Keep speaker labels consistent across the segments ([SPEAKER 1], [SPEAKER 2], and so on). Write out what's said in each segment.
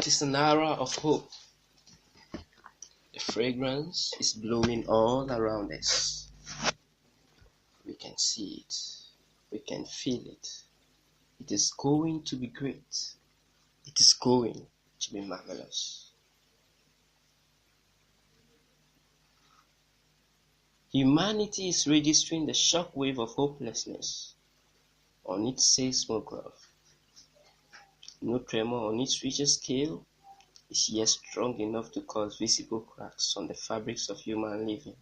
[SPEAKER 1] It is an hour of hope. The fragrance is blowing all around us. We can see it. We can feel it. It is going to be great. It is going to be marvelous. Humanity is registering the shockwave of hopelessness on its seismograph. No tremor on its Richter scale is yet strong enough to cause visible cracks on the fabrics of human living.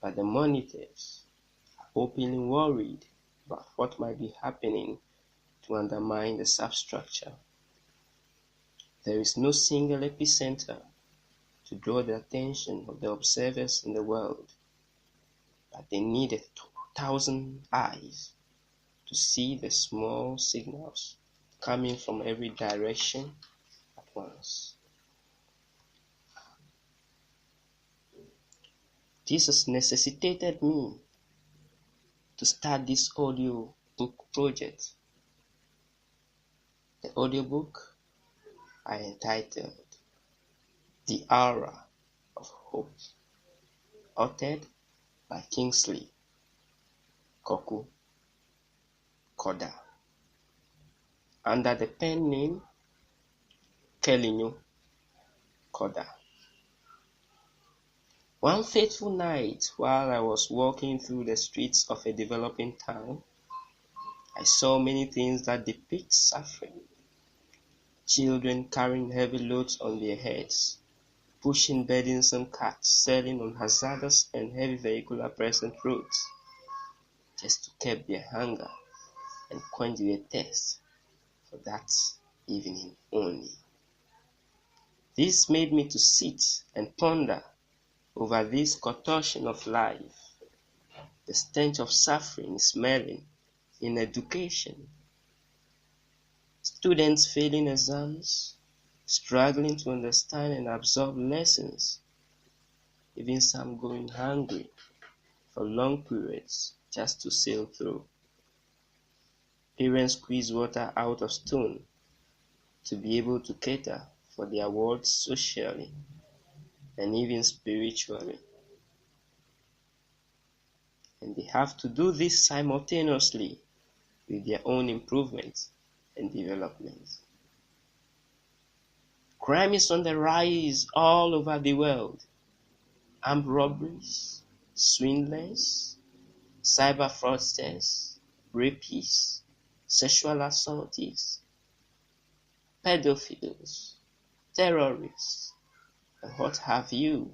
[SPEAKER 1] But the monitors are openly worried about what might be happening to undermine the substructure. There is no single epicenter to draw the attention of the observers in the world, but they need 1,000 eyes to see the small signals coming from every direction at once. This has necessitated me to start this audio book project. The audiobook I entitled The Hour of Hope, authored by Kingsley Koku Koda, under the pen name Kelinyo Koda. One fateful night, while I was walking through the streets of a developing town, I saw many things that depict suffering. Children carrying heavy loads on their heads, pushing burdensome carts, sailing on hazardous and heavy vehicular present roads, just to curb their hunger and quench their thirst for that evening only. This made me to sit and ponder over this contortion of life. The stench of suffering is smelling in education. Students failing exams, struggling to understand and absorb lessons, even some going hungry for long periods just to sail through. Parents squeeze water out of stone to be able to cater for their wards socially and even spiritually. And they have to do this simultaneously with their own improvement and development. Crime is on the rise all over the world. Armed robberies, swindlers, cyber fraudsters, rapists, sexual assaultees, pedophiles, terrorists, and what have you,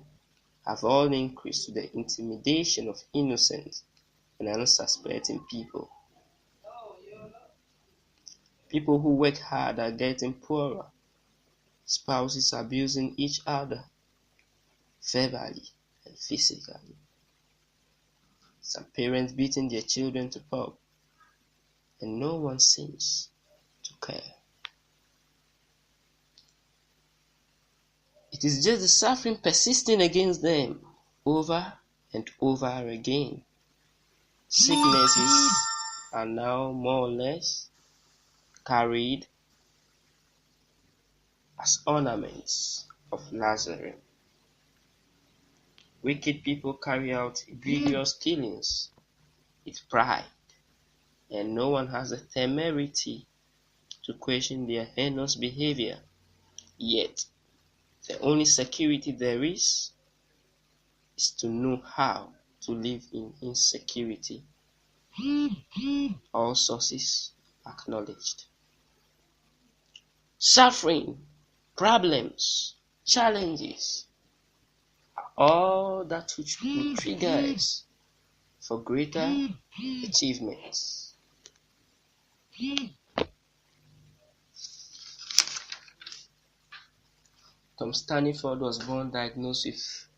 [SPEAKER 1] have all increased to the intimidation of innocent and unsuspecting people. People who work hard are getting poorer, spouses abusing each other, verbally and physically. Some parents beating their children to pulp, and no one seems to care. It is just the suffering persisting against them over and over again. Sicknesses are now more or less carried as ornaments of luxury. Wicked people carry out egregious killings with pride, and no one has the temerity to question their heinous behavior. Yet, the only security there is to know how to live in insecurity. All sources acknowledged. Suffering, problems, challenges are all that which will trigger us for greater achievements. Tom Staniford was born diagnosed with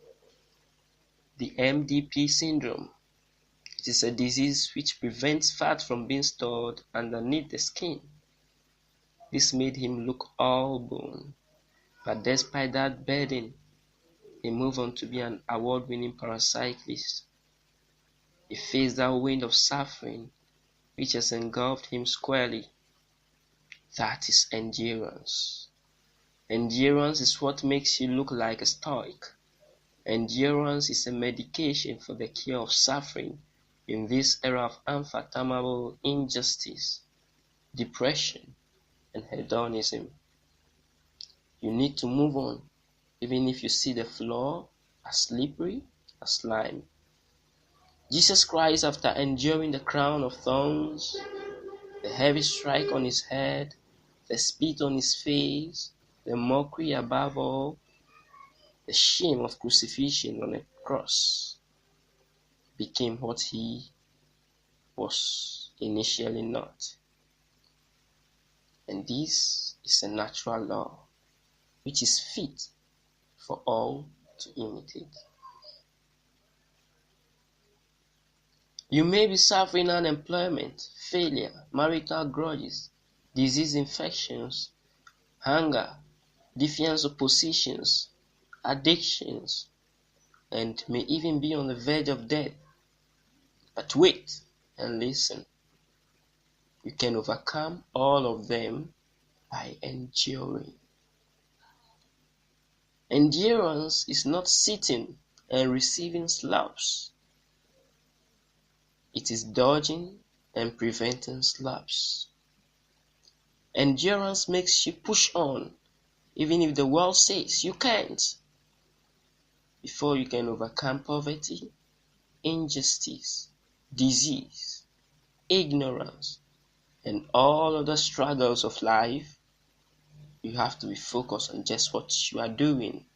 [SPEAKER 1] the MDP syndrome. It is a disease which prevents fat from being stored underneath the skin. This made him look all bone, but despite that burden, he moved on to be an award-winning paracyclist. He faced that wind of suffering which has engulfed him squarely. That is endurance. Endurance is what makes you look like a stoic. Endurance is a medication for the cure of suffering in this era of unfathomable injustice, depression, and hedonism. You need to move on, even if you see the floor as slippery as slime. Jesus Christ, after enduring the crown of thorns, the heavy strike on his head, the spit on his face, the mockery above all, the shame of crucifixion on a cross, became what he was initially not. And this is a natural law which is fit for all to imitate. You may be suffering unemployment, failure, marital grudges, disease infections, hunger, defiance oppositions, addictions, and may even be on the verge of death. But wait and listen. You can overcome all of them by enduring. Endurance is not sitting and receiving slaps. It is dodging and preventing slaps. Endurance makes you push on, even if the world says you can't. Before you can overcome poverty, injustice, disease, ignorance, and all other struggles of life, you have to be focused on just what you are doing.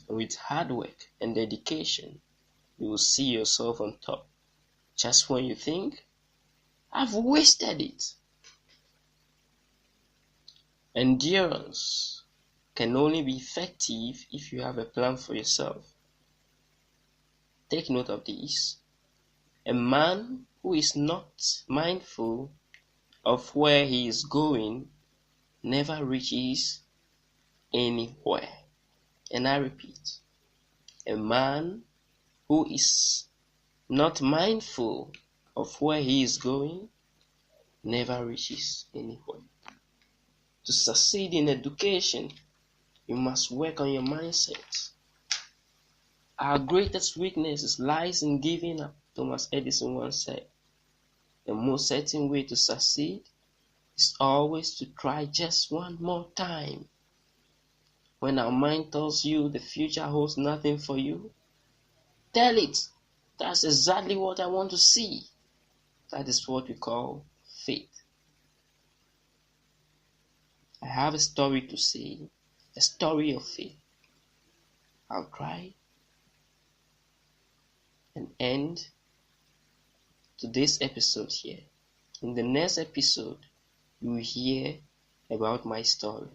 [SPEAKER 1] And with hard work and dedication, you will see yourself on top. Just when you think, I've wasted it. Endurance can only be effective if you have a plan for yourself. Take note of this. A man who is not mindful of where he is going never reaches anywhere. And I repeat, a man who is not mindful of where he is going never reaches anywhere. To succeed in education, you must work on your mindset. Our greatest weakness lies in giving up, Thomas Edison once said. The most certain way to succeed is always to try just one more time. When our mind tells you the future holds nothing for you, tell it, that's exactly what I want to see. That is what we call faith. I have a story to say, a story of faith. I'll try and end today's episode here. In the next episode, you will hear about my story.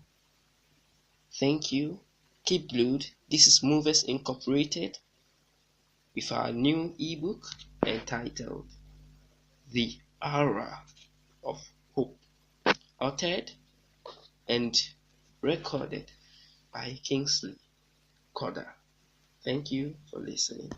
[SPEAKER 1] Thank you. Keep glued. This is Movers Incorporated with our new ebook entitled The Aura of Hope, authored and recorded by Kingsley Coder. Thank you for listening.